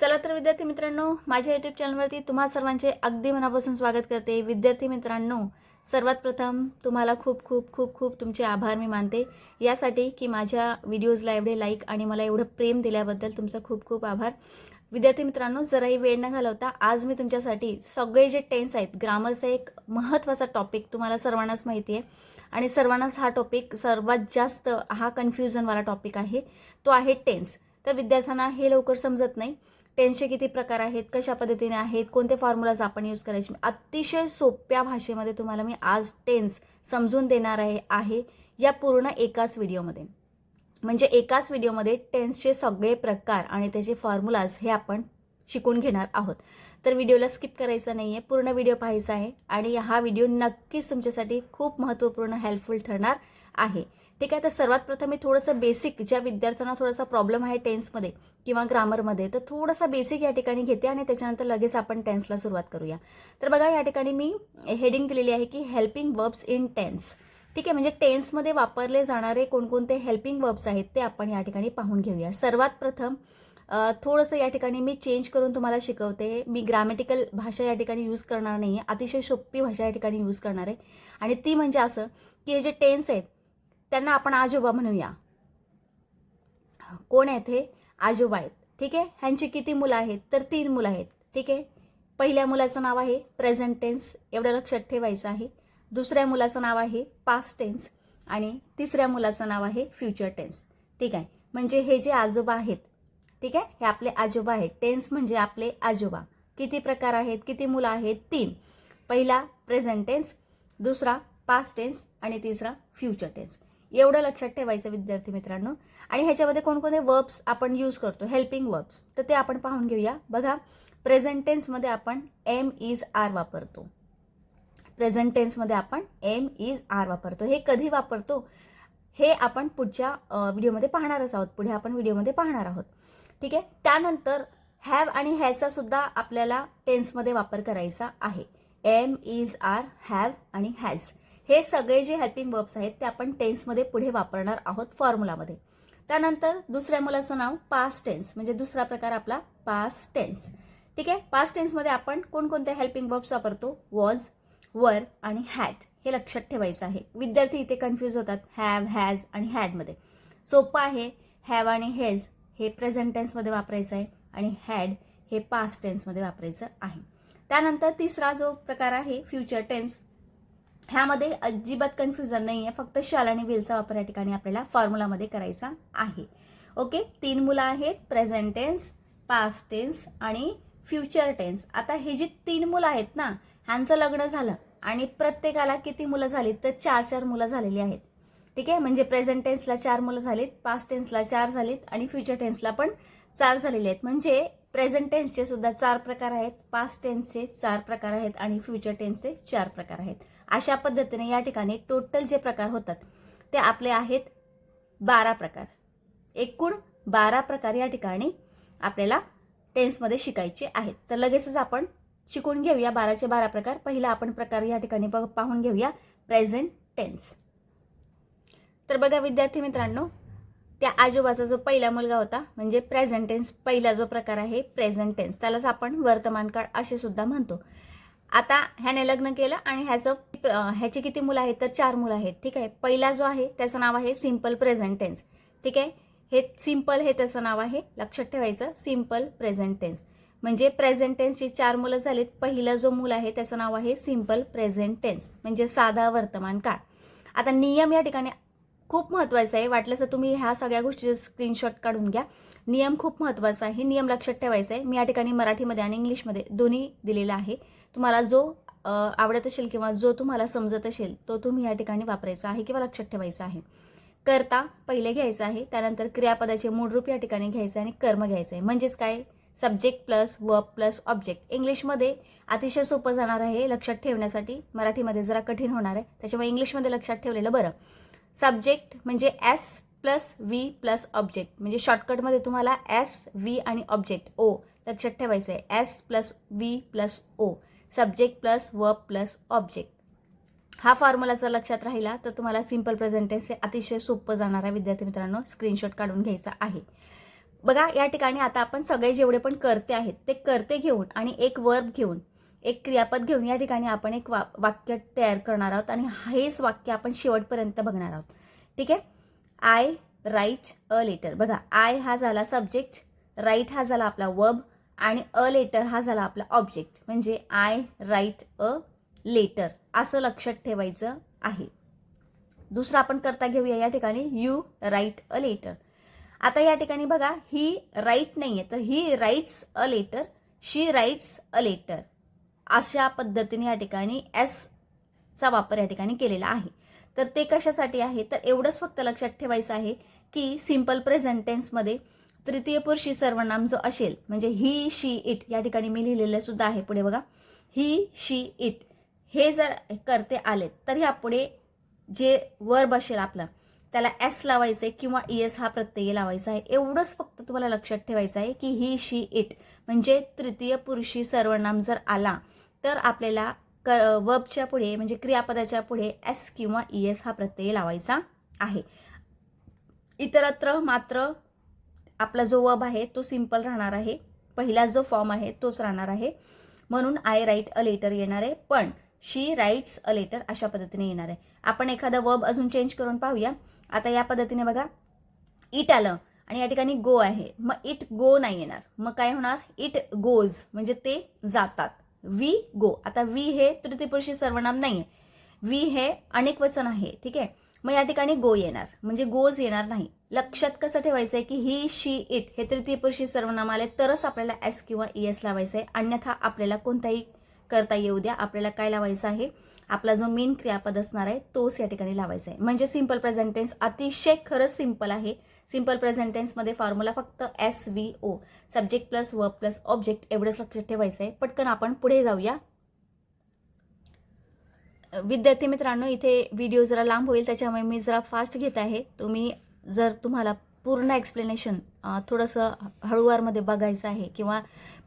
चला तर विद्यार्थी मित्रांनो, माझ्या यूट्यूब चॅनलवरती तुम्हा सर्वांचे अगदी मनापासून स्वागत करते. विद्यार्थी मित्रांनो, सर्वात प्रथम तुम्हाला खूप खूप खूप खूप तुमचे आभार मी मानते यासाठी की माझ्या व्हिडिओजला एवढे लाईक आणि मला एवढं प्रेम दिल्याबद्दल तुमचा खूप खूप आभार. विद्यार्थी मित्रांनो, जराही वेळ न घालवता आज मी तुमच्यासाठी सगळे जे टेन्स आहेत, ग्रामरचा एक महत्त्वाचा टॉपिक तुम्हाला सर्वांनाच माहिती आहे आणि सर्वांनाच हा टॉपिक सर्वात जास्त हा कन्फ्युजनवाला टॉपिक आहे, तो आहे टेन्स. तर विद्यार्थ्यांना हे लवकर समजत नाही. टेन्सचे किती प्रकार आहेत, कशा पद्धतीने आहेत, कोणते फॉर्म्युलाज आपण यूज करायचे. अतिशय सोप्या भाषेमध्ये तुम्हाला मी आज टेन्स समजून देणार आहे या पूर्ण एकाच व्हिडिओमध्ये. म्हणजे एकाच व्हिडिओमध्ये टेन्सचे सगळे प्रकार आणि त्याचे फॉर्म्युलाज हे आपण शिकून घेणार आहोत. तर व्हिडिओला स्किप करायचा नाही आहे, पूर्ण व्हिडिओ पाहायचा आहे आणि हा व्हिडिओ नक्कीच तुमच्यासाठी खूप महत्त्वपूर्ण हेल्पफुल ठरणार आहे. ठीक आहे. तर सर्वात प्रथम मी थोडंसं बेसिक, ज्या विद्यार्थ्यांना थोडासा प्रॉब्लेम आहे टेन्समध्ये किंवा ग्रामरमध्ये, तर थोडासा बेसिक या ठिकाणी घेते आणि त्याच्यानंतर लगेच आपण टेन्सला सुरुवात करूया. तर बघा, या ठिकाणी मी हेडिंग दिलेली आहे की हेल्पिंग वर्ब्स इन टेन्स. ठीक आहे. म्हणजे टेन्समध्ये वापरले जाणारे कोणकोणते हेल्पिंग वर्ब्स आहेत ते आपण या ठिकाणी पाहून घेऊया. सर्वात प्रथम थोडंसं या ठिकाणी मी चेंज करून तुम्हाला शिकवते. मी ग्रामॅटिकल भाषा या ठिकाणी यूज करणार नाही आहे, अतिशय सोपी भाषा या ठिकाणी यूज करणार आहे. आणि ती म्हणजे असं की हे जे टेन्स आहेत त्यांना आपण आजोबा म्हणूया. कोण आहेत हे? आजोबा आहेत. ठीक आहे. ह्यांची किती मुलं आहेत? तर 3 मुलं आहेत. ठीक आहे. पहिल्या मुलाचं नाव आहे प्रेझेंट टेन्स, एवढं लक्षात ठेवायचं आहे. दुसऱ्या मुलाचं नाव आहे पास्ट टेन्स आणि तिसऱ्या मुलाचं नाव आहे फ्युचर टेन्स. ठीक आहे. म्हणजे हे जे आजोबा आहेत, ठीक आहे, हे आपले आजोबा आहेत. टेन्स म्हणजे आपले आजोबा. किती प्रकार आहेत, किती मुलं आहेत? 3. पहिला प्रेझेंट टेन्स, दुसरा पास्ट टेन्स आणि तिसरा फ्युचर टेन्स. एवढं लक्षात ठेवायचं विद्यार्थी मित्रांनो. आणि ह्याच्यामध्ये कोणकोणते वर्ब्स आपण यूज करतो, हेल्पिंग वर्ब्स, तर ते आपण पाहून घेऊया. बघा, प्रेझेंट टेन्समध्ये आपण एम इज आर वापरतो. प्रेझेंट टेन्समध्ये आपण एम इज आर वापरतो. हे कधी वापरतो हे आपण पुढच्या व्हिडिओमध्ये पाहणारच आहोत. पुढे आपण व्हिडिओमध्ये पाहणार आहोत. ठीक आहे. त्यानंतर हॅव आणि हॅजचा सुद्धा आपल्याला टेन्समध्ये वापर करायचा आहे. एम इज आर, हॅव आणि हॅज, हे सगळे जे हेल्पिंग वर्ब्स आहेत ते आपण टेन्समध्ये पुढे वापरणार आहोत फॉर्म्युलामध्ये. त्यानंतर दुसऱ्या मुलाचं नाव पास्ट टेन्स, म्हणजे दुसरा प्रकार आपला पास्ट टेन्स. ठीक आहे. पास्ट टेन्समध्ये आपण कोणकोणते हेल्पिंग वर्ब्स वापरतो? वॉज, वर आणि हॅड. हे लक्षात ठेवायचं आहे. विद्यार्थी इथे कन्फ्यूज होतात हॅव, हॅज आणि हॅडमध्ये. सोपं आहे. हॅव आणि हॅज हे प्रेझेंट टेन्समध्ये वापरायचं आहे आणि हॅड हे पास्ट टेन्समध्ये वापरायचं आहे. त्यानंतर तिसरा जो प्रकार आहे फ्युचर टेन्स, ह्यामध्ये अजिबात कन्फ्युजन नाही आहे. फक्त शाल आणि विलचा वापर या ठिकाणी आपल्याला फॉर्म्युलामध्ये करायचा आहे. ओके. 3 मुलं आहेत, प्रेझेंट टेन्स, पास्ट टेन्स आणि फ्युचर टेन्स. आता हे जी 3 मुलं आहेत ना, ह्यांचं लग्न झालं आणि प्रत्येकाला किती मुलं झालीत? तर 4 मुलं झालेली आहेत. ठीक आहे. म्हणजे प्रेझेंट टेन्सला 4 मुलं झालीत, पास्ट टेन्सला 4 झालीत आणि फ्युचर टेन्सला पण 4 झालेले आहेत. म्हणजे प्रेझेंट टेन्सचे सुद्धा 4 प्रकार आहेत, पास्ट टेन्सचे 4 प्रकार आहेत आणि फ्युचर टेन्सचे 4 प्रकार आहेत. अशा पद्धतीने या ठिकाणी टोटल जे प्रकार होतात ते आपले आहेत 12 प्रकार. एकूण 12 प्रकार या ठिकाणी आपल्याला टेन्समध्ये शिकायचे आहेत. तर लगेचच आपण शिकून घेऊया 12चे 12 प्रकार. पहिला आपण प्रकार या ठिकाणी पाहून घेऊया, प्रेझेंट टेन्स. तर बघा विद्यार्थी मित्रांनो, त्या आजोबाचा जो पहिला मुलगा होता म्हणजे प्रेझेंट टेन्स, पहिला जो प्रकार आहे प्रेझेंट टेन्स, त्यालाच आपण वर्तमान काळ असे सुद्धा म्हणतो. आता ह्याने लग्न केलं आणि ह्याची किती मुलं आहेत? तर 4 मुलं आहेत. ठीक आहे. पहिला जो आहे त्याचं नाव आहे सिंपल प्रेझेंट टेन्स. ठीक आहे. हे सिंपल हे त्याचं नाव आहे, लक्षात ठेवायचं, सिंपल प्रेझेंट टेन्स. म्हणजे प्रेझेंट टेन्सची 4 मुलं झालीत. पहिला जो मूल आहे त्याचं नाव आहे सिंपल प्रेझेंट टेन्स, म्हणजे साधा वर्तमान काळ. आता नियम या ठिकाणी खूप महत्त्वाचा आहे. वाटल्यास तुम्ही ह्या सगळ्या गोष्टीचे स्क्रीनशॉट काढून घ्या. नियम खूप महत्त्वाचा आहे. नियम लक्षात ठेवायचा आहे. मी या ठिकाणी मराठीमध्ये आणि इंग्लिशमध्ये दोन्ही दिलेला आहे. तुम्हाला जो आवडत असेल किंवा जो तुम्हाला समजत असेल तो तुम्ही या ठिकाणी वापरायचा आहे किंवा लक्षात ठेवायचा आहे. कर्ता पहिले घ्यायचं आहे, त्यानंतर क्रियापदाचे मूळ रूप या ठिकाणी घ्यायचं आहे आणि कर्म घ्यायचं आहे. म्हणजेच काय? Subject plus verb plus object. इंग्लिशमध्ये अतिशय सोपं जाणार आहे लक्षात ठेवण्यासाठी, मराठीमध्ये जरा कठीण होणार आहे, त्याच्यामुळे इंग्लिशमध्ये लक्षात ठेवलेलं बरं. सब्जेक्ट म्हणजे S plus V plus object, म्हणजे शॉर्टकटमध्ये तुम्हाला एस, व्ही आणि ऑब्जेक्ट ओ लक्षात ठेवायचं आहे. S plus V plus O, subject plus verb plus object. हा फॉर्म्युला जर लक्षात राहिला तर तुम्हाला सिंपल प्रेझेंट टेन्स हे अतिशय सोपं जाणार आहे विद्यार्थी मित्रांनो. स्क्रीनशॉट काढून घ्यायचा आहे. बघा या ठिकाणी आता आपण सगळे जेवढे पण कर्ते आहेत ते कर्ते घेऊन आणि एक वर्ब घेऊन एक क्रियापद घेऊन या ठिकाणी आपण एक वाक्य तयार करणार आहोत आणि हेच वाक्य आपण शेवटपर्यंत बघणार आहोत. ठीक आहे. I write a letter. बघा आय हा झाला सब्जेक्ट, राईट हा झाला आपला वर्ब आणि अ लेटर हा झाला आपला ऑब्जेक्ट. म्हणजे आय राईट अ लेटर असं लक्षात ठेवायचं आहे. दुसरा आपण करता घेऊया या ठिकाणी यू राईट अ लेटर. आता या ठिकाणी बघा ही राईट नाहीये तर he writes a letter, she writes a letter अशा पद्धतीने या ठिकाणी एस चा वापर या ठिकाणी केलेला आहे. तर ते कशासाठी आहे तर एवढंच फक्त लक्षात ठेवायचं आहे की सिंपल प्रेझेंट टेन्समध्ये तृतीय पुरुषी सर्वनाम जो असेल म्हणजे ही शी इट या ठिकाणी मी लिहिलेलं सुद्धा आहे पुढे बघा ही शी इट हे जर करते आले तर ह्या पुढे जे वर्ब असेल आपला त्याला एस लावायचं आहे किंवा ईएस हा प्रत्यय लावायचा आहे. एवढंच फक्त तुम्हाला लक्षात ठेवायचं आहे की ही शी इट म्हणजे तृतीय पुरुषी सर्वनाम जर आला तर आपल्याला वर्बच्या पुढे म्हणजे क्रियापदाच्या पुढे एस किंवा ईएस हा प्रत्यय लावायचा आहे. इतरत्र मात्र आपला जो वर्ब आहे तो सिंपल राहणार आहे. पहिला जो फॉर्म आहे तोच राहणार आहे. म्हणून आय राईट अ लेटर येणार आहे पण शी राईट्स अ लेटर अशा पद्धतीने येणार आहे. आपण एखादा वर्ब अजून चेंज करून पाहूया. आता या पद्धतीने बघा इट आलं आणि या ठिकाणी गो आहे मग इट गो नाही येणार. मग काय होणार इट गोज म्हणजे ते जातात. We go. आता वी हे तृतीयपुरुषी सर्वनाम नाहीये, वी हे अनेक वचन आहे. ठीक आहे. मग या ठिकाणी गो येणार म्हणजे गोज येणार नाही. लक्षात कसं ठेवायचंय की ही शी इट हे तृतीयपुरुषी सर्वनाम आले तरच आपल्याला एस किंवा ईएस लावायचं आहे. अन्यथा आपल्याला कोणताही करता येऊ द्या आपल्याला काय लावायचं आहे आपला जो मेन क्रियापद असणार आहे तोच या ठिकाणी लावायचा आहे. म्हणजे सिंपल प्रेझेंट टेन्स अतिशय खरंच सिंपल आहे. सिंपल प्रेझेंट टेन्समध्ये फॉर्म्युला फक्त SVO subject plus verb plus object एवढंच लक्षात ठेवायचं आहे. पटकन आपण पुढे जाऊया. विद्यार्थी मित्रांनो इथे व्हिडिओ जरा लांब होईल त्याच्यामुळे मी जरा फास्ट घेत आहे. जर तुम्हाला पूर्ण एक्सप्लेनेशन थोडंसं हळूवारमध्ये बघायचं आहे किंवा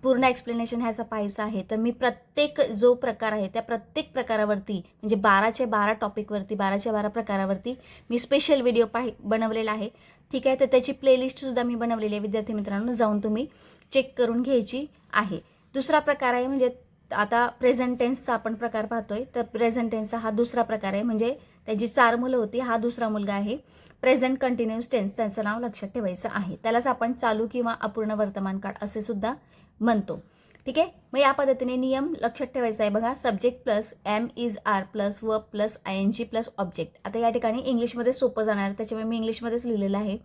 पूर्ण एक्सप्लेनेशन ह्याचं पाहायचं आहे तर मी प्रत्येक जो प्रकार आहे त्या प्रत्येक प्रकारावरती म्हणजे 12च्या 12 टॉपिकवरती 12च्या 12 प्रकारावरती मी स्पेशल व्हिडिओ बनवलेला आहे. ठीक आहे. तर त्याची प्लेलिस्टसुद्धा मी बनवलेली आहे. विद्यार्थी मित्रांनो जाऊन तुम्ही चेक करून घ्यायची आहे. दुसरा प्रकार आहे म्हणजे आता प्रेझेंट टेन्सचा आपण प्रकार पाहतोय तर प्रेझेंट टेन्सचा हा दुसरा प्रकार आहे. म्हणजे त्याची 4 मुलं होती हा दुसरा मुलगा आहे. प्रेझेंट कंटिन्युअस टेन्स त्याचं नाव लक्षात ठेवायचं आहे. त्यालाच आपण चालू किंवा अपूर्ण वर्तमान काळ असे सुद्धा म्हणतो. ठीक आहे. मग या पद्धतीने नियम लक्षात ठेवायचा आहे बघा subject plus am is are plus verb plus ING plus object. आता या ठिकाणी इंग्लिशमध्ये सोपं जाणार त्याच्यामुळे मी इंग्लिशमध्येच लिहिलेलं आहे.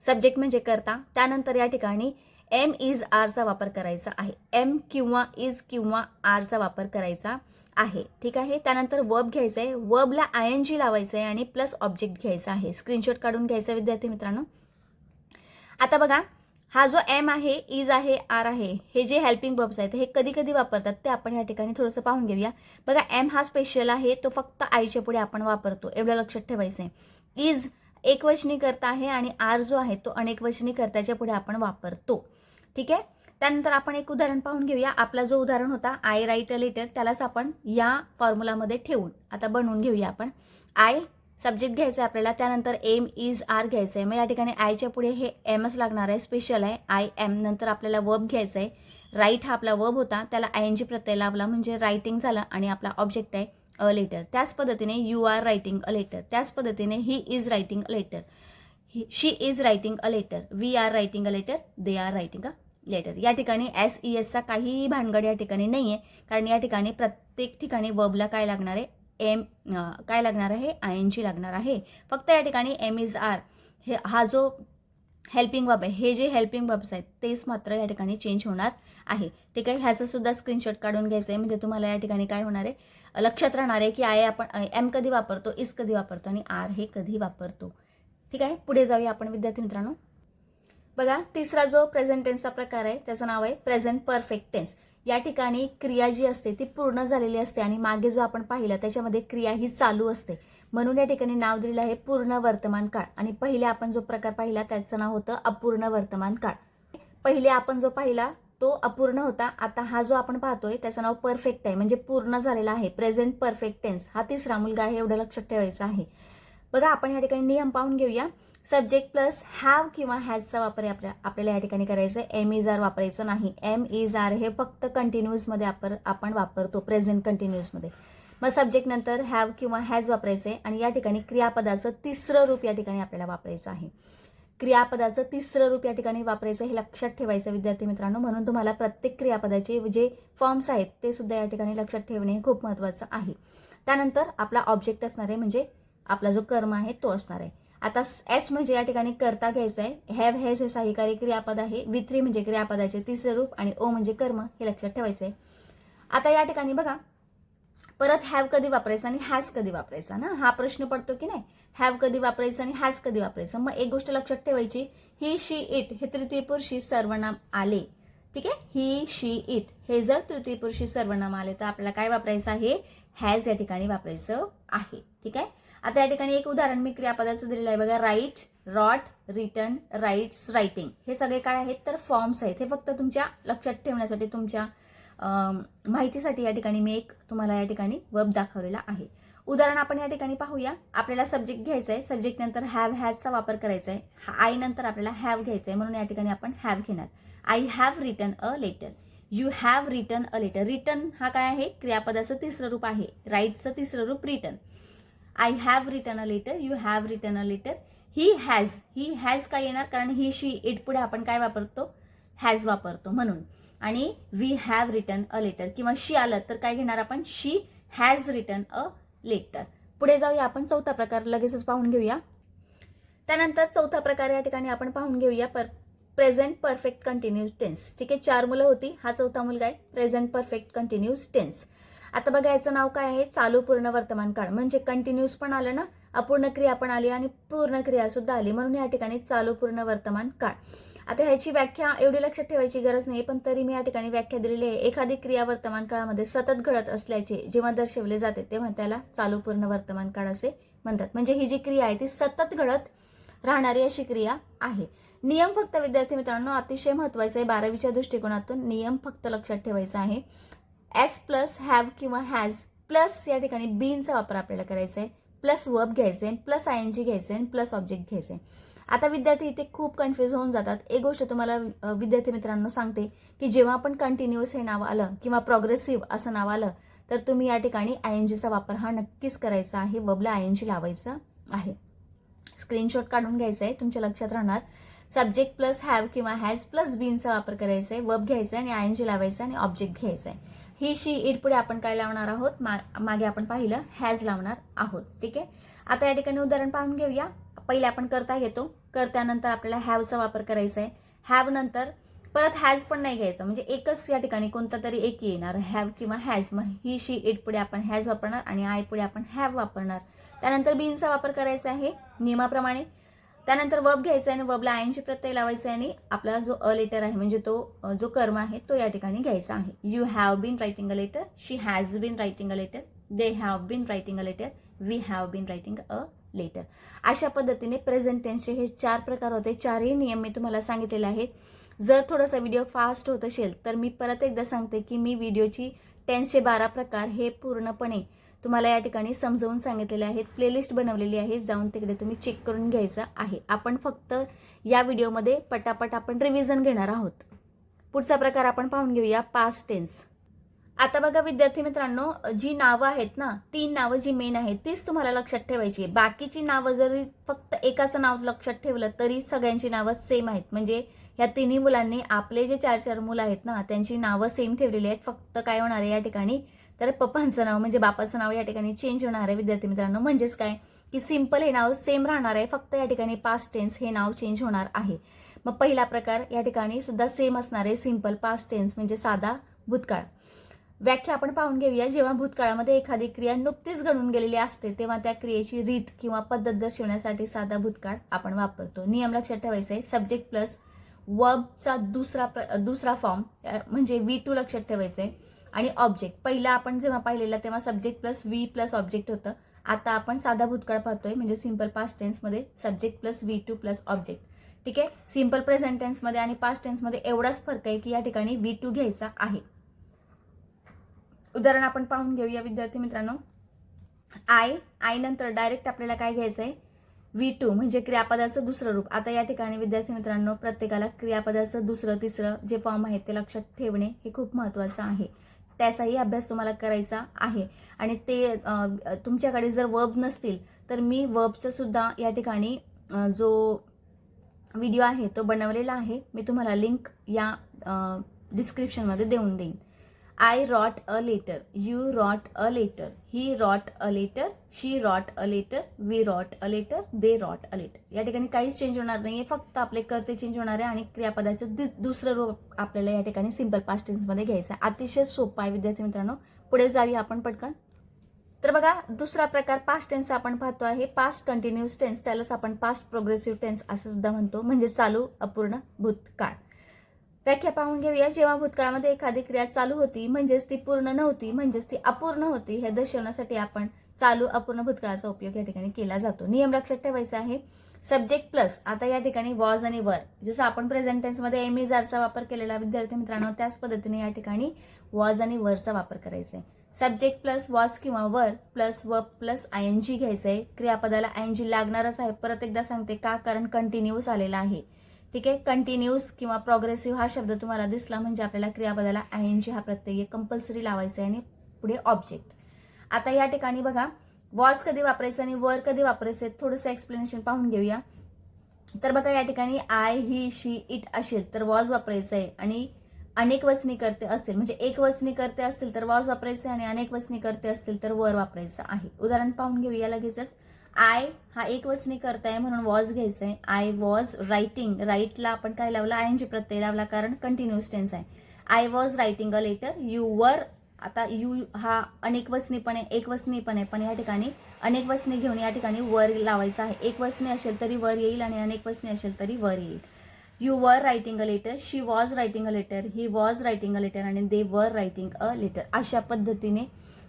सब्जेक्ट म्हणजे करता त्यानंतर या ठिकाणी एम इज आरचा वापर करायचा आहे. एम किंवा इज किंवा आरचा वापर करायचा आहे. ठीक आहे. त्यानंतर वर्ब घ्यायचा आहे. वर्बला ING लावायचं आहे आणि प्लस ऑब्जेक्ट घ्यायचा आहे. स्क्रीनशॉट काढून घ्यायचा विद्यार्थी मित्रांनो. आता बघा हा जो एम आहे इज आहे आर आहे हे जे हेल्पिंग वर्ब्स आहेत हे कधी कधी वापरतात ते आपण या ठिकाणी थोडंसं पाहून घेऊया. बघा एम हा स्पेशल आहे तो फक्त आयच्या पुढे आपण वापरतो एवढं लक्षात ठेवायचं आहे. इज एकवचनी करता आहे आणि आर जो आहे तो अनेकवचनी कर्त्याच्या पुढे आपण वापरतो. ठीक आहे. त्यानंतर आपण एक उदाहरण पाहून घेऊया. आपला जो उदाहरण होता आय राईट अ लेटर त्यालाच आपण या फॉर्म्युलामध्ये ठेवून आता बनवून घेऊया. आपण आय सब्जेक्ट घ्यायचं आहे आपल्याला त्यानंतर एम इज आर घ्यायचं आहे. मग या ठिकाणी आयच्या पुढे हे एमच लागणार आहे स्पेशल आहे आय एम. नंतर आपल्याला वर्ब घ्यायचा आहे. राईट हा आपला वर्ब होता त्याला ING प्रत्यय लावला म्हणजे रायटिंग झालं आणि आपला ऑब्जेक्ट आहे अ लेटर. त्याच पद्धतीने you are writing a letter. त्याच पद्धतीने he is writing a letter. She is writing a letter. We are writing a letter. They are writing a letter. या ठिकाणी SESचा काहीही भानगड या ठिकाणी नाही आहे कारण या ठिकाणी प्रत्येक ठिकाणी वर्बला काय लागणार आहे एम काय लागणार आहे ING लागणार आहे. फक्त या ठिकाणी एम इज आर हे हा जो हेल्पिंग वर्ब आहे हे जे हेल्पिंग वर्ब्स आहेत तेच मात्र या ठिकाणी चेंज होणार आहे. ठीक आहे. ह्याचं सुद्धा स्क्रीनशॉट काढून घ्यायचं आहे म्हणजे तुम्हाला या ठिकाणी काय होणार आहे लक्षात राहणार आहे की आपण एम कधी वापरतो इज कधी वापरतो आणि आर हे कधी वापरतो. ठीक आहे. पुढे जाऊया आपण विद्यार्थी मित्रांनो. बघा तिसरा जो प्रेझेंट टेन्सचा प्रकार आहे त्याचं नाव आहे प्रेझेंट परफेक्ट टेन्स. या ठिकाणी क्रिया जी असते ती पूर्ण झालेली असते आणि मागे जो आपण पाहिला त्याच्यामध्ये क्रिया ही चालू असते म्हणून या ठिकाणी नाव दिलेलं आहे पूर्ण वर्तमान काळ. आणि पहिले आपण जो प्रकार पाहिला त्याचं नाव होतं अपूर्ण वर्तमान काळ. पहिले आपण जो पाहिला तो अपूर्ण होता. आता हा जो आपण पाहतोय त्याचं नाव परफेक्ट आहे म्हणजे पूर्ण झालेला आहे. प्रेझेंट परफेक्ट टेन्स हा तिसरा मुलगा आहे एवढं लक्षात ठेवायचं आहे. बघा आपण या ठिकाणी नियम पाहून घेऊया. सब्जेक्ट प्लस हॅव किंवा हॅजचा वापर आपल्याला या ठिकाणी करायचा आहे. एम इज आर वापरायचं नाही. एम इज आर हे फक्त कंटिन्यूअसमध्ये आपण वापरतो, प्रेझेंट कंटिन्यूअसमध्ये. मग सब्जेक्ट नंतर हॅव किंवा हॅज वापरायचं आहे आणि या ठिकाणी क्रियापदाचं तिसरं रूप या ठिकाणी आपल्याला वापरायचं आहे. क्रियापदाचं तिसरं रूप या ठिकाणी वापरायचं हे लक्षात ठेवायचं विद्यार्थी मित्रांनो. म्हणून तुम्हाला प्रत्येक क्रियापदाचे जे फॉर्म्स आहेत ते सुद्धा या ठिकाणी लक्षात ठेवणे हे खूप महत्त्वाचं आहे. त्यानंतर आपला ऑब्जेक्ट असणार आहे, म्हणजे आपला जो कर्म आहे तो असणार आहे. आता एस म्हणजे या ठिकाणी कर्ता घ्यायचा आहे. हॅव हॅज हे सहाय्यकारी क्रियापद आहे. V3 म्हणजे क्रियापदाचे तिसरे रूप आणि ओ म्हणजे कर्म हे लक्षात ठेवायचं आहे. आता या ठिकाणी बघा परत हॅव कधी वापरायचा आणि हॅज कधी वापरायचा ना, हा प्रश्न पडतो की नाही. हॅव कधी वापरायचं आणि हॅज कधी वापरायचं. मग एक गोष्ट लक्षात ठेवायची, ही शी इट हे तृतीय पुरुषी सर्वनाम आले, ठीक आहे. ही शी इट हे जर तृतीय पुरुषी सर्वनाम आले तर आपल्याला काय वापरायचं आहे, हॅज या ठिकाणी वापरायचं आहे, ठीक आहे. आता या ठिकाणी एक उदाहरण मी क्रियापदाचं दिलेलं आहे बघा. Write, wrote, written, writes, writing हे सगळे काय आहेत तर फॉर्म्स आहेत. हे फक्त तुमच्या लक्षात ठेवण्यासाठी, तुमच्या माहितीसाठी या ठिकाणी मी एक तुम्हाला या ठिकाणी वर्ब दाखवलेला आहे. उदाहरण आपण या ठिकाणी पाहूया. आपल्याला सब्जेक्ट घ्यायचा आहे. सब्जेक्ट नंतर हॅव हॅजचा वापर करायचा आहे. आय नंतर आपल्याला हॅव घ्यायचा आहे, म्हणून या ठिकाणी आपण हॅव घेणार. I have written a letter. You have written a letter. Written हा काय आहे, क्रियापदाचं तिसरं रूप आहे. राईटचं तिसरं रूप written. I have written a letter. You have written a letter. He has काय येणार, कारण ही शी इट पुढे आपण काय वापरतो, हॅज वापरतो म्हणून. आणि we have written a letter किंवा शी आलं तर काय घेणार आपण, she has written a letter. पुढे जाऊया आपण चौथा प्रकार लगेचच पाहून घेऊया. त्यानंतर चौथा प्रकार या ठिकाणी आपण पाहून घेऊया प्रेझेंट परफेक्ट कंटिन्यूस टेन्स. ठीक आहे, 4 मुलं होती, हा चौथा मुलगा आहे. Present perfect continuous tense. आता बघा याचं नाव काय आहे, चालू पूर्ण वर्तमान काळ. म्हणजे कंटिन्यूस पण आलं ना, अपूर्ण क्रिया पण आली आणि पूर्ण क्रिया सुद्धा आली, म्हणून या ठिकाणी चालू पूर्ण वर्तमान काळ. आता ह्याची व्याख्या एवढी लक्षात ठेवायची गरज नाही, पण तरी मी या ठिकाणी व्याख्या दिलेली आहे. एखादी क्रिया वर्तमान काळामध्ये सतत घडत असल्याचे जेव्हा दर्शवले जाते तेव्हा त्याला चालू पूर्ण वर्तमान काळ असे म्हणतात. म्हणजे ही जी क्रिया आहे ती सतत घडत राहणारी अशी क्रिया आहे. नियम फक्त विद्यार्थी मित्रांनो अतिशय महत्त्वाचा आहे. 12वीच्या दृष्टिकोनातून नियम फक्त लक्षात ठेवायचा आहे. एस प्लस हॅव किंवा हॅज प्लस या ठिकाणी बीनचा वापर आपल्याला करायचा आहे. प्लस वर्ब घ्यायचे, प्लस आयएनजी घ्यायचे, प्लस ऑब्जेक्ट घ्यायचे. आता विद्यार्थी इथे खूप कन्फ्यूज होऊन जातात. एक गोष्ट तुम्हाला विद्यार्थी मित्रांनो सांगते की जेव्हा पण कंटिन्युअस हे नाव आलं किंवा प्रोग्रेसिव्ह असं नाव आलं तर तुम्ही या ठिकाणी आयएनजीचा वापर हा नक्कीच करायचा आहे. वर्बला आयएनजी लावायचं आहे. स्क्रीनशॉट काढून घ्यायचा आहे, तुमच्या लक्षात राहणार. सब्जेक्ट प्लस हॅव किंवा हॅज प्लस बीनचा वापर करायचा आहे. वर्ब घ्यायचा आणि आयएनजी लावायचा आणि ऑब्जेक्ट घ्यायचा आहे. ही शी इट पुढे आपण काय लावणार आहोत, मागे आपण पाहिलं हॅज लावणार आहोत. ठीक आहे, आता या ठिकाणी उदाहरण पाहून घेऊया. पहिले आपण करता घेतो. कर्त्यानंतर आपल्याला हॅवचा वापर करायचा आहे. हॅव नंतर परत हॅज पण नाही घ्यायचं, म्हणजे एकच या ठिकाणी कोणता तरी एक येणार, हॅव किंवा हॅज. मग ही शी इट पुढे आपण हॅज वापरणार आणि आय पुढे आपण हॅव वापरणार. त्यानंतर बीनचा वापर करायचा आहे नियमाप्रमाणे. त्यानंतर वर्ब घ्यायचा आहे आणि वर्बला आयएनजी प्रत्यय लावायचा आहे आणि आपला जो अ लेटर आहे म्हणजे तो जो कर्म आहे तो या ठिकाणी घ्यायचा आहे. You have been writing a letter. She has been writing a letter. They have been writing a letter. We have been writing a letter. अशा पद्धतीने प्रेझेंट टेन्सचे हे 4 प्रकार होते. 4ही नियम मी तुम्हाला सांगितलेले आहेत. जर थोडासा व्हिडिओ फास्ट होत असेल तर मी परत एकदा सांगते की मी व्हिडिओची टेन्सचे 12 प्रकार हे पूर्णपणे तुम्हाला या ठिकाणी समजावून सांगितलेले आहेत. प्लेलिस्ट बनवलेली आहे, जाऊन तिकडे तुम्ही चेक करून घ्यायचं आहे. आपण फक्त या व्हिडिओमध्ये पटापट आपण रिव्हिजन घेणार आहोत. पुढचा प्रकार आपण पाहून घेऊया, पास्ट टेन्स. आता बघा विद्यार्थी मित्रांनो, जी नावं आहेत ना, 3 नावं जी मेन आहेत तीच तुम्हाला लक्षात ठेवायची आहे. बाकीची नावं जरी फक्त एकाचं नाव लक्षात ठेवलं तरी सगळ्यांची नावं सेम आहेत. म्हणजे ह्या तिन्ही मुलांनी आपले जे 4 मुलं आहेत ना त्यांची नावं सेम ठेवलेली आहेत. फक्त काय होणार आहे या ठिकाणी तर पप्पांचं नाव म्हणजे बापाचं नाव या ठिकाणी चेंज होणार आहे विद्यार्थी मित्रांनो. म्हणजेच काय की सिंपल हे नाव सेम राहणार आहे, फक्त या ठिकाणी पास्ट टेन्स हे नाव चेंज होणार आहे. मग पहिला प्रकार या ठिकाणी सुद्धा सेम असणार आहे, सिंपल पास्ट टेन्स म्हणजे साधा भूतकाळ. व्याख्या आपण पाहून घेऊया. जेव्हा भूतकाळामध्ये एखादी क्रिया नुकतीच घडून गेलेली असते तेव्हा त्या क्रियेची रीत किंवा पद्धत दर्शवण्यासाठी साधा भूतकाळ आपण वापरतो. नियम लक्षात ठेवायचा आहे. सब्जेक्ट प्लस वर्बचा दुसरा फॉर्म म्हणजे V2 लक्षात ठेवायचं आहे आणि ऑब्जेक्ट. पहिला आपण जेव्हा पाहिलेला तेव्हा subject plus V plus object होतं. आता आपण साधा भूतकाळ पाहतोय म्हणजे सिंपल पास्ट टेन्समध्ये subject plus V2 plus object. ठीक आहे, सिंपल प्रेझेंट टेन्समध्ये आणि पास्ट टेन्समध्ये एवढाच फरक आहे की या ठिकाणी V2 घ्यायचा आहे. उदाहरण आपण पाहून घेऊया विद्यार्थी मित्रांनो. आय नंतर डायरेक्ट आपल्याला काय घ्यायचं आहे, V2 म्हणजे क्रियापदाचं दुसरं रूप. आता या ठिकाणी विद्यार्थी मित्रांनो, प्रत्येकाला क्रियापदाचं दुसरं तिसरं जे फॉर्म आहेत ते लक्षात ठेवणे हे खूप महत्त्वाचं आहे. त्याचाही अभ्यास तुम्हाला करायचा आहे. आणि ते तुमच्याकडे जर वर्ब नसतील तर मी वर्बचं सुद्धा या ठिकाणी जो व्हिडिओ आहे तो बनवलेला आहे. मी तुम्हाला लिंक या डिस्क्रिप्शनमध्ये देऊन देईन. I wrote a letter, you wrote a letter, he wrote a letter, she wrote a letter, we wrote a letter, they wrote a letter. या ठिकाणी काहीच चेंज होणार नाहीये, फक्त आपले कर्ते चेंज होणार आहे आणि क्रियापदाचं दुसरं रूप आपल्याला या ठिकाणी सिंपल पास्ट टेन्समध्ये घ्यायचं आहे. अतिशय सोपं आहे विद्यार्थी मित्रांनो. पुढे जाऊया आपण पटकन. तर बघा, दुसरा प्रकार पास्ट टेन्स आपण पाहतो आहे पास्ट कंटिन्यूअस टेन्स. त्यालाच आपण पास्ट प्रोग्रेसिव्ह टेन्स असं सुद्धा म्हणतो, म्हणजे चालू अपूर्ण भूतकाळ. व्याख्या पाहून घेऊया. जेव्हा भूतकाळामध्ये एखादी क्रिया चालू होती म्हणजेच ती पूर्ण नव्हती म्हणजेच ती अपूर्ण होती हे दर्शवण्यासाठी आपण चालू अपूर्ण भूतकाळाचा उपयोग या ठिकाणी केला जातो. नियम लक्षात ठेवायचा आहे. सब्जेक्ट प्लस, आता या ठिकाणी वॉज आणि वर, जसं आपण प्रेझेंट टेन्समध्ये एम इज आरचा वापर केलेला विद्यार्थी मित्रांनो, त्याच पद्धतीने या ठिकाणी वॉज आणि वरचा वापर करायचा आहे. सब्जेक्ट प्लस वॉज किंवा वर प्लस वर्ब प्लस ING घ्यायचं आहे. क्रियापदाला ING लागणारच आहे. परत एकदा सांगते का, कारण कंटिन्यूअस आलेला आहे. ठीक आहे, कंटिन्यूअस किंवा प्रोग्रेसिव्ह हा शब्द तुम्हाला दिसला म्हणजे आपल्याला क्रियापदाला ING हा प्रत्यय कंपल्सरी लावायचा आहे आणि पुढे ऑब्जेक्ट. आता या ठिकाणी बघा, वॉज कधी वापरायचं आणि वर कधी वापरायचं थोडंसं एक्सप्लेनेशन पाहून घेऊया. तर बघा, या ठिकाणी आय, ही, शी, इट असेल तर वॉज वापरायचं आहे आणि अनेक वचनी करते असतील म्हणजे एक वचनी करते असतील तर वॉज वापरायचं आणि अनेक वचनी करते असतील तर वर वापरायचं आहे. उदाहरण पाहून घेऊया लगेचच. आय हा एक वचनी करता आहे म्हणून वॉज घ्यायचं आहे. आय वॉज रायटिंग, राईटला आपण काय लावला, ING प्रत्यय लावला कारण कंटिन्यूअस टेन्स आहे. I was writing a letter. You were, आता यू हा अनेक वचनी पण आहे एक वचनी पण आहे, पण या ठिकाणी अनेक वचनी घेऊन या ठिकाणी वर लावायचं आहे. एक वचनी असेल तरी वर येईल आणि अनेक वचनी असेल तरी वर येईल. You were writing a letter, she was writing a letter, he was writing a letter आणि दे वर रायटिंग अ लेटर. अशा पद्धतीने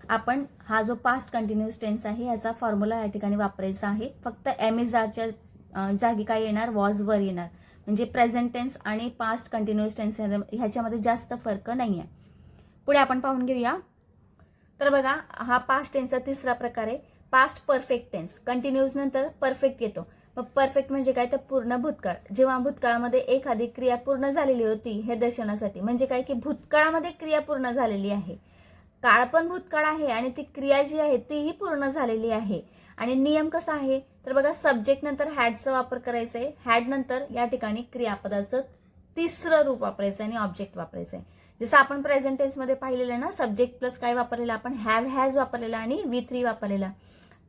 आपण हा जो पास्ट कंटिन्यूअस टेन्स आहे याचा फॉर्म्युला या ठिकाणी वापरायचा आहे. फक्त एम इज आरच्या जागी काय येणार, वॉज वर येणार. म्हणजे प्रेझेंट टेन्स आणि पास्ट कंटिन्यूअस टेन्स ह्याच्यामध्ये जास्त फरक नाही आहे. पुढे आपण पाहून घेऊया. तर बघा, हा पास्ट टेन्सचा तिसरा प्रकार आहे पास्ट परफेक्ट टेन्स. कंटिन्यूअस नंतर परफेक्ट येतो. मग परफेक्ट म्हणजे काय, तर पूर्ण भूतकाळ. जेव्हा भूतकाळामध्ये एखादी क्रिया पूर्ण झालेली होती हे दर्शवण्यासाठी, म्हणजे काय की भूतकाळामध्ये क्रिया पूर्ण झालेली आहे, काळ पण भूतकाळ आहे आणि ती क्रिया जी आहे तीही पूर्ण झालेली आहे. आणि नियम कसा आहे, तर बघा, सब्जेक्ट नंतर हॅडचा वापर करायचा आहे. हॅड नंतर या ठिकाणी क्रियापदाचं तिसरं रूप वापरायचं आणि ऑब्जेक्ट वापरायचं आहे. जसं आपण प्रेझेंट टेन्समध्ये पाहिलेलं ना, सब्जेक्ट प्लस काय वापरलेलं आपण, हॅव, हॅज वापरलेला आणि V3 वापरलेला.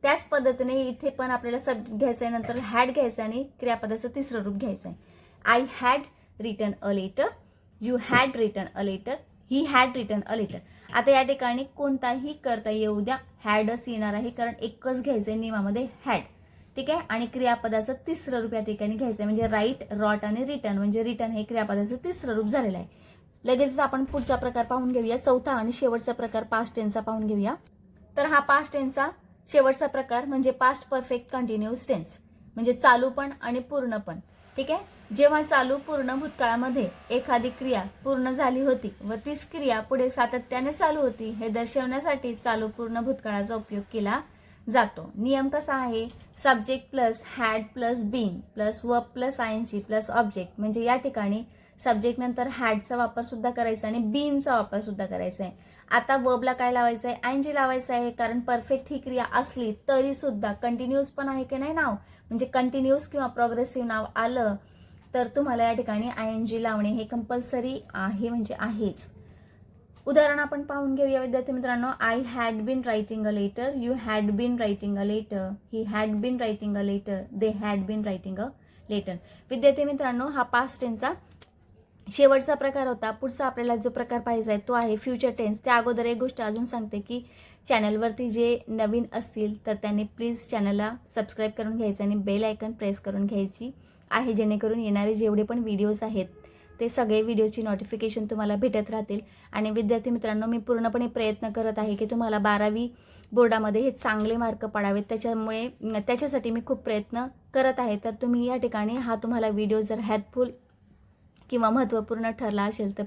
त्याच पद्धतीने इथे पण आपल्याला सब्जेक्ट घ्यायचं आहे, नंतर हॅड घ्यायचं आणि क्रियापदाचं तिसरं रूप घ्यायचं आहे. I had written a letter, you had written a letter, he had written a letter. आता या ठिकाणी कोणताही करता येऊ द्या, हॅडच येणार आहे कारण एकच घ्यायचं आहे नियमामध्ये, हॅड. ठीक आहे, आणि क्रियापदाचं तिसरं रूप या ठिकाणी घ्यायचं आहे म्हणजे राईट, रॉट आणि रिटर्न, म्हणजे रिटर्न हे क्रियापदाचं तिसरं रूप झालेलं आहे. लगेचच आपण पुढचा प्रकार पाहून घेऊया. चौथा आणि शेवटचा प्रकार पास्ट टेन्सचा पाहून घेऊया. तर हा पास्ट टेन्सचा शेवटचा प्रकार म्हणजे पास्ट परफेक्ट कंटिन्यूअस टेन्स, म्हणजे चालू पण आणि पूर्ण पण. ठीक आहे, जेव्हा चालू पूर्ण भूतकाळामध्ये एखादी क्रिया पूर्ण झाली होती व तीच क्रिया पुढे सातत्याने चालू होती हे दर्शवण्यासाठी चालू पूर्ण भूतकाळाचा उपयोग केला जातो. नियम कसा आहे, subject plus had plus been plus verb plus ING plus object. म्हणजे या ठिकाणी सब्जेक्ट नंतर हॅडचा वापर सुद्धा करायचा आणि बीनचा वापर सुद्धा करायचा आहे. आता वर्बला काय लावायचं आहे, ING लावायचं आहे कारण परफेक्ट ही क्रिया असली तरी सुद्धा कंटिन्यूअस पण आहे की नाही नाव, म्हणजे कंटिन्यूअस किंवा प्रोग्रेसिव्ह नाव आलं तर तुम्हाला या ठिकाणी ING लावणे हे कंपल्सरी आहे, म्हणजे आहेच. उदाहरण आपण पाहून घेऊया विद्यार्थी मित्रांनो. I had been writing a letter, you had been writing a letter, he had been writing a letter, they had been writing a letter. विद्यार्थी मित्रांनो, हा पास्ट टेन्सचा शेवटचा प्रकार होता. पुढचा आपल्याला जो प्रकार पाहिजे आहे तो आहे फ्युचर टेन्स. त्या अगोदर एक गोष्ट अजून सांगते की चॅनलवरती जे नवीन असतील तर त्यांनी प्लीज चॅनलला सबस्क्राईब करून घ्यायचं आणि बेल आयकन प्रेस करून घ्यायची आहे, जेणेकरून येणारे जेवढे पण व्हिडिओज आहेत ते सगळे व्हिडिओची नोटिफिकेशन तुम्हाला भेटत राहतील. आणि विद्यार्थी मित्रांनो, मी पूर्णपणे प्रयत्न करत आहे की तुम्हाला 12वी बोर्डामध्ये हे चांगले मार्क पडावेत, त्याच्यासाठी मी खूप प्रयत्न करत आहे. तर तुम्ही या ठिकाणी हा तुम्हाला व्हिडिओ जर हेल्पफुल किंवा महत्त्वपूर्ण ठरला असेल तर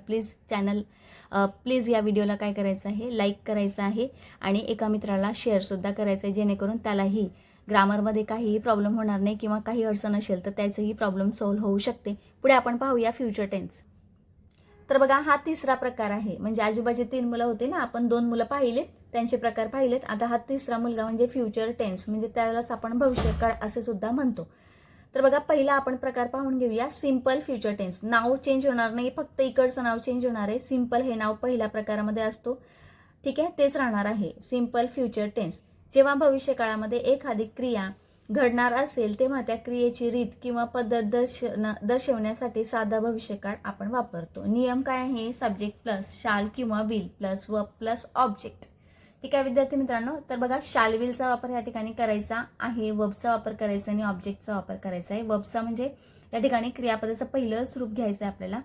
प्लीज या व्हिडिओला काय करायचं आहे, लाईक करायचं आहे आणि एका मित्राला शेअरसुद्धा करायचं आहे, जेणेकरून त्यालाही ग्रामरमध्ये काहीही प्रॉब्लेम होणार नाही किंवा काही अडचण असेल तर त्याचंही प्रॉब्लेम सॉल्व्ह होऊ शकते. पुढे आपण पाहूया फ्युचर टेन्स. तर बघा हा तिसरा प्रकार आहे. म्हणजे आजूबाजूचे 3 मुलं होते ना, आपण 2 मुलं पाहिलेत, त्यांचे प्रकार पाहिलेत. आता हा तिसरा मुलगा म्हणजे फ्युचर टेन्स, म्हणजे त्यालाच आपण भविष्यकाळ असे सुद्धा म्हणतो. तर बघा पहिला आपण प्रकार पाहून घेऊया सिंपल फ्युचर टेन्स. नाव चेंज होणार नाही, फक्त इकडचं नाव चेंज होणार आहे. सिंपल हे नाव पहिल्या प्रकारामध्ये असतो, ठीक आहे, तेच राहणार आहे सिंपल फ्युचर टेन्स. जेव्हा भविष्यकाळामध्ये एखादी क्रिया घडणार असेल तेव्हा त्या क्रियेची रीत किंवा पद्धत दर्शवण्यासाठी साधा भविष्यकाळ आपण वापरतो. नियम काय आहे, सब्जेक्ट प्लस शाल किंवा will plus verb plus object. ठीक आहे विद्यार्थी मित्रांनो. तर बघा शाल विलचा वापर या ठिकाणी करायचा आहे, वर्बचा वापर करायचा आणि ऑब्जेक्टचा वापर करायचा आहे. वर्बचा म्हणजे या ठिकाणी क्रियापदाचं पहिलंच रूप घ्यायचं आहे आपल्याला.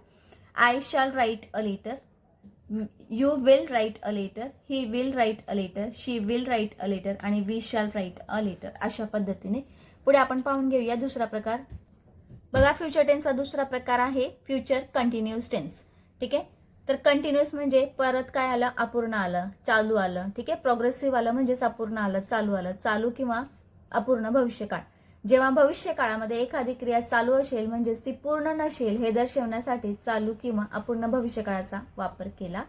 I shall write a letter, you will write a letter, he will write a letter, she will write a letter आणि we shall write a letter. अशा पद्धतीने पुढे आपण पाहून घेऊया दुसरा प्रकार. बघा फ्युचर टेन्सचा दुसरा प्रकार आहे फ्युचर कंटिन्यूअस टेन्स. ठीक आहे. तर कंटिन्यूअस म्हणजे परत काय आलं, अपूर्ण आलं, चालू आलं. ठीक आहे. प्रोग्रेसिव्ह आलं म्हणजेच अपूर्ण आलं, चालू आलं, चालू किंवा अपूर्ण भविष्यकाळ. जेव्हा भविष्यकाळामध्ये एखादी क्रिया चालू असेल म्हणजेच ती पूर्ण नसेल हे दर्शवण्यासाठी चालू किंवा अपूर्ण भविष्यकाळाचा वापर केला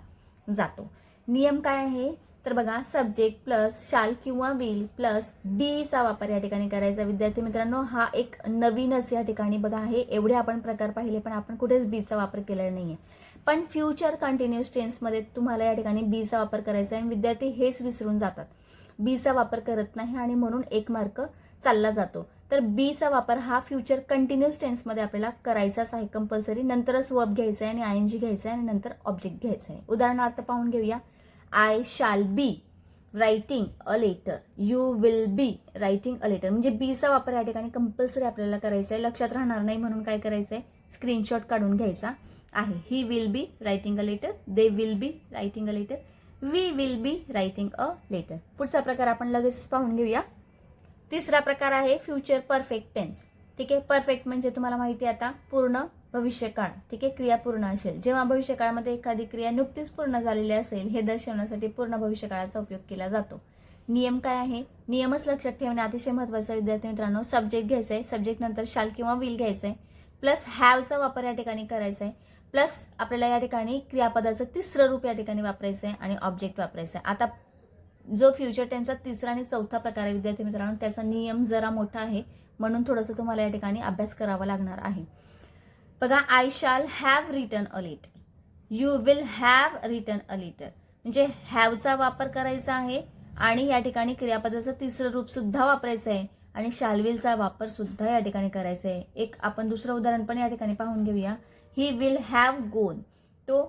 जातो. नियम काय आहे, तर बघा सब्जेक्ट प्लस शाल किंवा विल प्लस बीचा वापर या ठिकाणी करायचा. विद्यार्थी मित्रांनो हा एक नवीनच या ठिकाणी बघा आहे. एवढे आपण प्रकार पाहिले पण आपण कुठेच बीचा वापर केलेला नाहीये. पण फ्युचर कंटिन्यूअस टेन्समध्ये तुम्हाला या ठिकाणी बीचा वापर करायचा आहे. विद्यार्थी हेच विसरून जातात, बीचा वापर करत नाही आणि म्हणून 1 मार्क चालला जातो. तर बीचा वापर हा फ्युचर कंटिन्यूअस टेन्समध्ये आपल्याला करायचाच आहे कंपल्सरी. नंतरच वर्ब घ्यायचा आहे आणि आयएनजी घ्यायचा आहे आणि नंतर ऑब्जेक्ट घ्यायचा आहे. उदाहरणार्थ पाहून घेऊया. I shall be writing a letter, you will be writing a letter. म्हणजे बीचा वापर या ठिकाणी कंपल्सरी आपल्याला करायचा आहे. लक्षात राहणार नाही म्हणून काय करायचं आहे, स्क्रीनशॉट काढून घ्यायचा आहे. He will be writing a letter, they will be writing a letter, we will be writing a letter. पुढचा प्रकार आपण लगेच पाहून घेऊया. तिसरा प्रकार आहे फ्युचर परफेक्ट टेन्स. ठीक आहे. परफेक्ट म्हणजे तुम्हाला माहिती आहे आता पूर्ण भविष्यकाळ. ठीक आहे. क्रिया पूर्ण असेल. जेव्हा भविष्यकाळामध्ये एखादी क्रिया नुकतीच पूर्ण झालेली असेल हे दर्शवण्यासाठी पूर्ण भविष्यकाळाचा उपयोग केला जातो. नियम काय आहे, नियमच लक्षात ठेवणे अतिशय महत्त्वाचा विद्यार्थी मित्रांनो. सब्जेक्ट घ्यायचा आहे, सब्जेक्ट नंतर शाल किंवा विल घ्यायचा आहे, प्लस हॅवचा वापर या ठिकाणी करायचा आहे, प्लस आपल्याला या ठिकाणी क्रियापदाचं तिसरं रूप या ठिकाणी वापरायचं आहे आणि ऑब्जेक्ट वापरायचं आहे. आता जो फ्युचर टेन्सचा तिसरा आणि चौथा प्रकार आहे विद्यार्थी मित्रांनो त्याचा नियम जरा मोठा आहे म्हणून थोडंसं तुम्हाला या ठिकाणी अभ्यास करावा लागणार आहे. बघा I shall have written a letter, you will have written a letter. म्हणजे हॅवचा वापर करायचा आहे आणि या ठिकाणी क्रियापदाचं तिसरं रूप सुद्धा वापरायचं आहे आणि शॅल विलचा वापर सुद्धा या ठिकाणी करायचा आहे. एक आपण दुसरं उदाहरण पण या ठिकाणी पाहून घेऊया. ही विल हॅव गोन, तो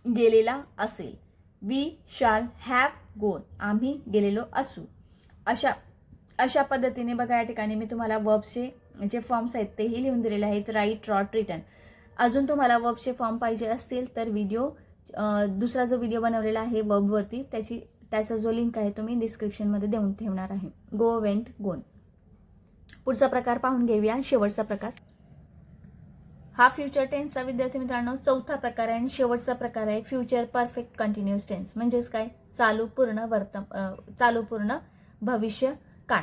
गेलेला असेल. वी शॅल हॅव गोन, आम्ही गेलेलो असू. अशा पद्धतीने बघा या ठिकाणी मी तुम्हाला वर्बचे जे फॉर्म्स आहेत तेही लिहून दिलेले आहेत. Write, wrote, written. अजून तुम्हाला वर्बचे फॉर्म पाहिजे असतील तर दुसरा जो व्हिडिओ बनवलेला आहे वर्बवरती त्याचा जो लिंक आहे तो मी डिस्क्रिप्शनमध्ये देऊन ठेवणार आहे. गो, वेंट, गोन. पुढचा प्रकार पाहून घेऊया. शेवटचा प्रकार हा फ्युचर टेन्सचा विद्यार्थी मित्रांनो चौथा प्रकार आहे आणि शेवटचा प्रकार आहे फ्युचर परफेक्ट कंटिन्युअस टेन्स. म्हणजेच काय, चालू पूर्ण भविष्य काळ.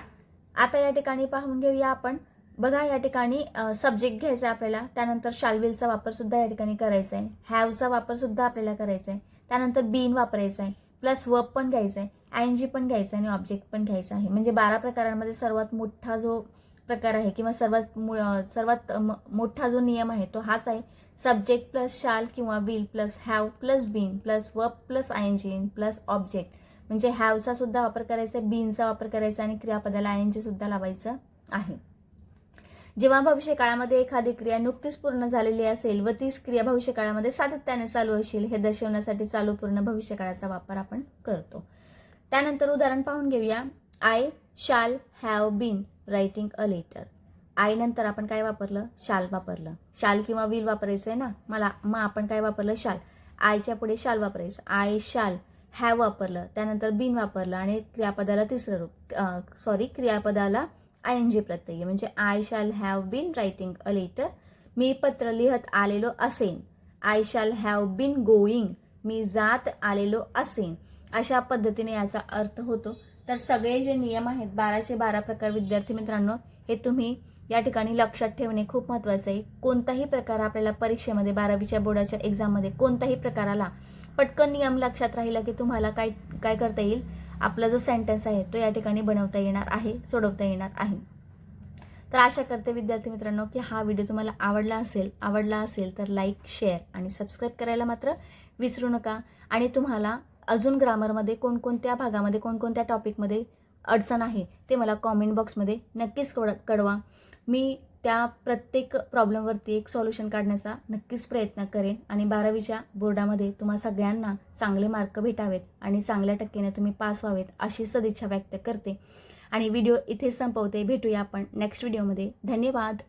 आता या ठिकाणी पाहून घेऊया आपण. बघा या ठिकाणी सब्जेक्ट घ्यायचा आहे आपल्याला, त्यानंतर शॅल विलचा वापर सुद्धा या ठिकाणी करायचा आहे, हॅवचा वापर सुद्धा आपल्याला करायचा आहे, त्यानंतर बीन वापरायचा आहे, प्लस वर्ब पण घ्यायचा आहे, आयएनजी पण घ्यायचा आहे आणि ऑब्जेक्ट पण घ्यायचा आहे. म्हणजे 12 प्रकारांमध्ये सर्वात मोठा जो प्रकार आहे किंवा सर्वात मोठा जो नियम आहे तो हाच आहे. सब्जेक्ट प्लस शाल किंवा will plus have plus been plus verb plus ING plus object. म्हणजे हॅवचा सुद्धा वापर करायचा आहे, बीनचा वापर करायचा आणि क्रियापदाला आयएनजी सुद्धा लावायचं आहे. जेव्हा भविष्यकाळामध्ये एखादी क्रिया नुकतीच पूर्ण झालेली असेल व तीच क्रिया भविष्यकाळामध्ये सातत्याने चालू असेल हे दर्शवण्यासाठी चालू पूर्ण भविष्यकाळाचा वापर आपण करतो. त्यानंतर उदाहरण पाहून घेऊया. I shall have been writing a letter. I नंतर आपण काय वापरलं, शाल वापरलं. शाल किंवा विल वापरायचं आहे ना, मग आपण काय वापरलं, शाल. आयच्या पुढे शाल वापरायचं. आय शाल हॅव वापरलं, त्यानंतर बीन वापरलं आणि क्रियापदाला तिसरं रूप क्रियापदाला आयएनजी प्रत्यय म्हणजे I shall have been writing a letter मी पत्र लिहत आलेलो असेन. I shall have been going. मी जात आलेलो असेन. अशा पद्धतीने याचा अर्थ होतो. तर सगळे जे नियम आहेत 12चे 12 प्रकार विद्यार्थी मित्रांनो, हे तुम्ही या ठिकाणी लक्षात ठेवणे खूप महत्त्वाचं आहे. कोणताही प्रकार आपल्याला परीक्षेमध्ये 12वीच्या बोर्डाच्या एक्झाममध्ये कोणताही प्रकाराला पटकन नियम लक्षात राहिला की तुम्हाला काय काय करता येईल, आपला जो सेंटेन्स आहे तो या ठिकाणी बनवता येणार आहे, सोडवता येणार आहे. तर आशा करते विद्यार्थी मित्रांनो की हा व्हिडिओ तुम्हाला आवडला असेल तर लाईक, शेअर आणि सबस्क्राईब करायला मात्र विसरू नका. आणि तुम्हाला अजून ग्रामरमध्ये कोणकोणत्या भागामध्ये कोणकोणत्या टॉपिकमध्ये अडचण आहे ते मला कॉमेंट बॉक्समध्ये नक्कीच कळवा. मी त्या प्रत्येक प्रॉब्लेमवरती एक सॉल्युशन काढण्याचा नक्कीच प्रयत्न करेन आणि 12वीच्या बोर्डामध्ये तुम्हा सगळ्यांना चांगले मार्क भेटावेत आणि चांगल्या टक्केने तुम्ही पास व्हावेत अशी सदिच्छा व्यक्त करते आणि व्हिडिओ इथे संपवते. भेटूया आपण नेक्स्ट व्हिडिओमध्ये. धन्यवाद.